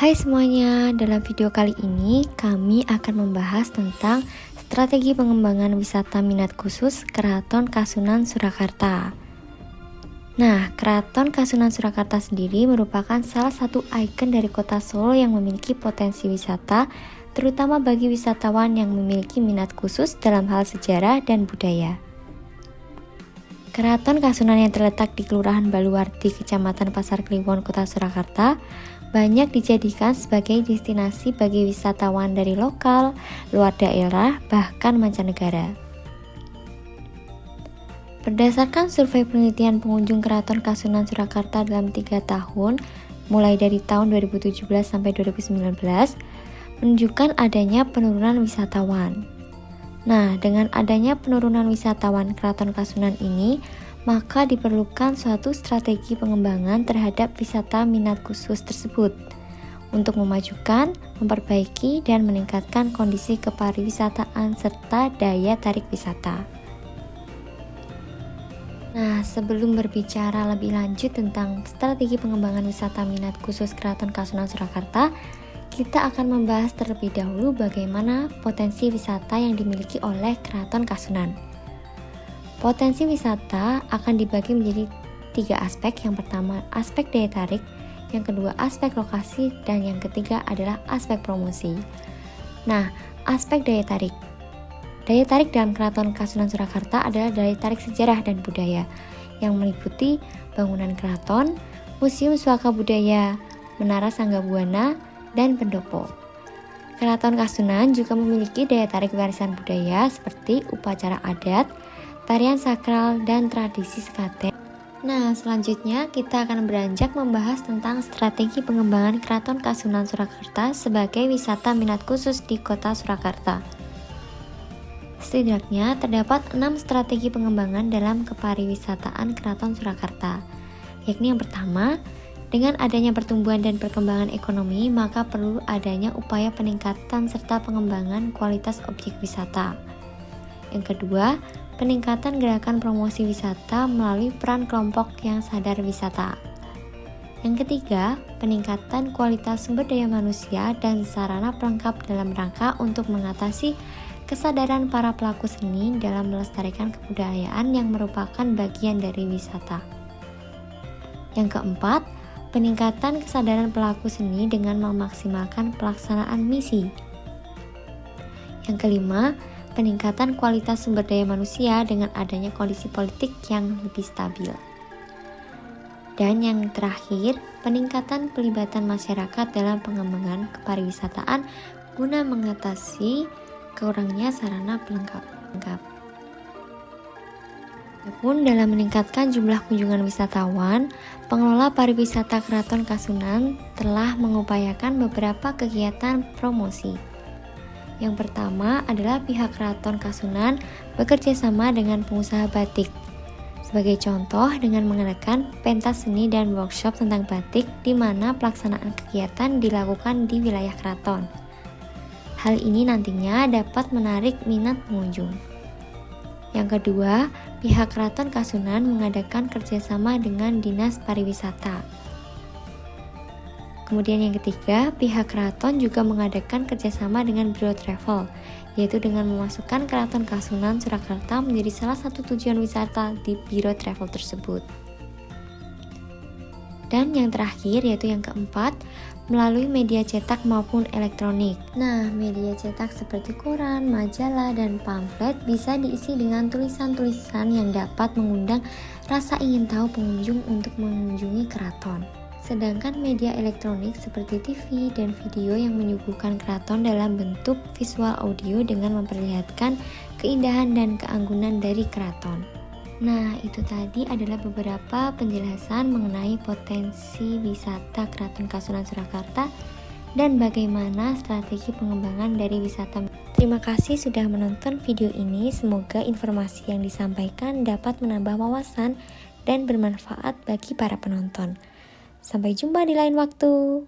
Hai semuanya, dalam video kali ini kami akan membahas tentang strategi pengembangan wisata minat khusus Keraton Kasunan Surakarta. Nah, Keraton Kasunan Surakarta sendiri merupakan salah satu ikon dari kota Solo yang memiliki potensi wisata, terutama bagi wisatawan yang memiliki minat khusus dalam hal sejarah dan budaya. Keraton Kasunan yang terletak di Kelurahan Baluwarti, Kecamatan Pasar Kliwon, Kota Surakarta, banyak dijadikan sebagai destinasi bagi wisatawan dari lokal, luar daerah, bahkan mancanegara. Berdasarkan survei penelitian pengunjung Keraton Kasunan Surakarta dalam 3 tahun, mulai dari tahun 2017 sampai 2019, menunjukkan adanya penurunan wisatawan. Nah, dengan adanya penurunan wisatawan Keraton Kasunan ini, maka diperlukan suatu strategi pengembangan terhadap wisata minat khusus tersebut untuk memajukan, memperbaiki, dan meningkatkan kondisi kepariwisataan serta daya tarik wisata. Nah, sebelum berbicara lebih lanjut tentang strategi pengembangan wisata minat khusus Keraton Kasunan Surakarta, kita akan membahas terlebih dahulu bagaimana potensi wisata yang dimiliki oleh Keraton Kasunan. Potensi wisata akan dibagi menjadi 3 aspek. Yang pertama, aspek daya tarik, yang kedua, aspek lokasi, dan yang ketiga adalah aspek promosi. Nah, aspek daya tarik. Daya tarik dalam Keraton Kasunan Surakarta adalah daya tarik sejarah dan budaya yang meliputi bangunan keraton, museum suaka budaya, menara Sanggabuana, dan pendopo. Keraton Kasunan juga memiliki daya tarik warisan budaya seperti upacara adat, tarian sakral, dan tradisi sekaten. Nah, selanjutnya kita akan beranjak membahas tentang strategi pengembangan Keraton Kasunan Surakarta sebagai wisata minat khusus di kota Surakarta. Setidaknya terdapat 6 strategi pengembangan dalam kepariwisataan Keraton Surakarta, yakni yang pertama, dengan adanya pertumbuhan dan perkembangan ekonomi, maka perlu adanya upaya peningkatan serta pengembangan kualitas objek wisata. Yang kedua, peningkatan gerakan promosi wisata melalui peran kelompok yang sadar wisata. Yang ketiga, peningkatan kualitas sumber daya manusia dan sarana pelengkap dalam rangka untuk mengatasi kesadaran para pelaku seni dalam melestarikan kebudayaan yang merupakan bagian dari wisata. Yang keempat, peningkatan kesadaran pelaku seni dengan memaksimalkan pelaksanaan misi. Yang kelima, peningkatan kualitas sumber daya manusia dengan adanya kondisi politik yang lebih stabil. Dan yang terakhir, peningkatan pelibatan masyarakat dalam pengembangan kepariwisataan guna mengatasi kurangnya sarana pelengkap. Adapun dalam meningkatkan jumlah kunjungan wisatawan, pengelola pariwisata Keraton Kasunan telah mengupayakan beberapa kegiatan promosi. Yang pertama adalah pihak Keraton Kasunan bekerja sama dengan pengusaha batik. Sebagai contoh, dengan mengadakan pentas seni dan workshop tentang batik di mana pelaksanaan kegiatan dilakukan di wilayah keraton. Hal ini nantinya dapat menarik minat pengunjung. Yang kedua, pihak Keraton Kasunan mengadakan kerjasama dengan Dinas Pariwisata. Kemudian yang ketiga, pihak keraton juga mengadakan kerjasama dengan Biro Travel, yaitu dengan memasukkan Keraton Kasunan Surakarta menjadi salah satu tujuan wisata di Biro Travel tersebut. Dan yang terakhir, yaitu yang keempat, melalui media cetak maupun elektronik. Nah, media cetak seperti koran, majalah, dan pamflet bisa diisi dengan tulisan-tulisan yang dapat mengundang rasa ingin tahu pengunjung untuk mengunjungi keraton. Sedangkan media elektronik seperti TV dan video yang menyuguhkan keraton dalam bentuk visual audio dengan memperlihatkan keindahan dan keanggunan dari keraton. Nah, itu tadi adalah beberapa penjelasan mengenai potensi wisata Keraton Kasunan Surakarta dan bagaimana strategi pengembangan dari wisata. Terima kasih sudah menonton video ini. Semoga informasi yang disampaikan dapat menambah wawasan dan bermanfaat bagi para penonton. Sampai jumpa di lain waktu.